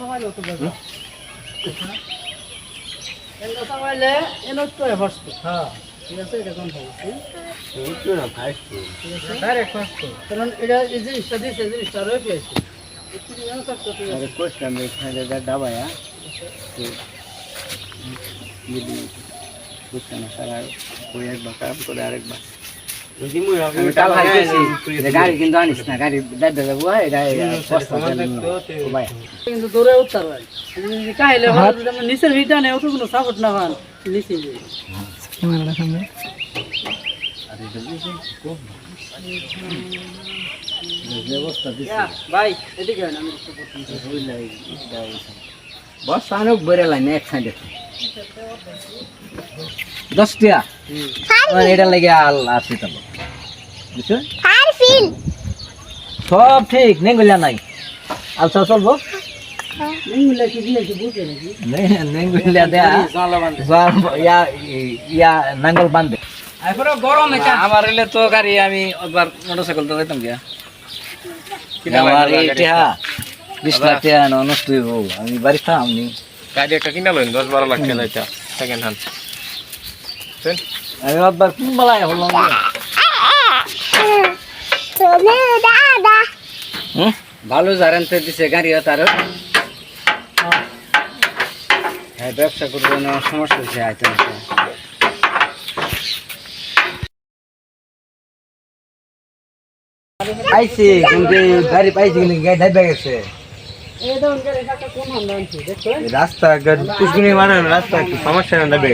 সমাজে তো বেজা এন্ড সমাজে এনস করে হস্ত হ্যাঁ ঠিক আছে এটা কোন বলছি একটু না ফাইট ঠিক আছে ডাইরেক্ট হস্ত কারণ এটা এই যে জিনিসটা রয়ে গেছে একটু জানো তো আরে কোস্টা মে খানে দা ডাবায়া ये कुछ ना सारा कोई एक बार काम करे आरेक बार যদি মুই আমি কাল হাইতেছি গাড়ি কিন্তু আনিস না গাড়ি দাদা যাবো এটা ভাই কিন্তু দৌড়ে উত্তর ভাই কাইলে হলো নিচের ভিটা নেই ওটা কোনো সাপোর্ট না পান নিচে যে ক্যামেরাটা সামনে আরে জলদি খুব ব্যবস্থা দিছি ভাই এদিকে না আমি হই লাই দাও বস আনুক বরে লাই নেক্সট সাইডে 10 টিয়া আর এটা লাগে আল্লাহ আছে তো বুঝছো আর ফিল সব ঠিক নেঙ্গুলা নাই আলসা চলবো নিলে কি দিয়েছে বুঝে নাকি নেঙ্গুলা দেয়া ইয়া নাঙ্গল বাঁধবে এখন গরম এটা আমার হইলে তো গাড়ি আমি একবার মোটরসাইকেল তো যাইতাম গিয়া আমার এটা 20 লাখ টাকা নষ্ট হইব আমি বাড়ি থাম নি গাড়ি একটা কিনা লইন 10-12 লাখ টাকা এটা সেকেন্ড হ্যান্ড আমি একবার কোন বেলায় হলাম তোলে দাদা ভালো জারানতে দিছে গাড়ি তার হ্যাঁ ব্যবসা করবো না সমস্যা হচ্ছে আইতে আইছি কিন্তু গাড়ি পাইছি কিন্তু গাড়ি ঢাইবা গেছে এই দাও এটা কোন হান্ডা আনছে দেখছো রাস্তা কুচকুনি মানে রাস্তা একটু সমস্যা না দেবে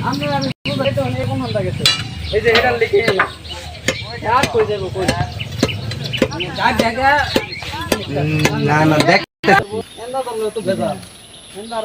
আমরা এটা কোন হান্ডা গেছে এই যে এটা লিখে না আর কই যাবো কই যা জায়গা না না দেখ এন্ডা তো ভেজা এন্ডা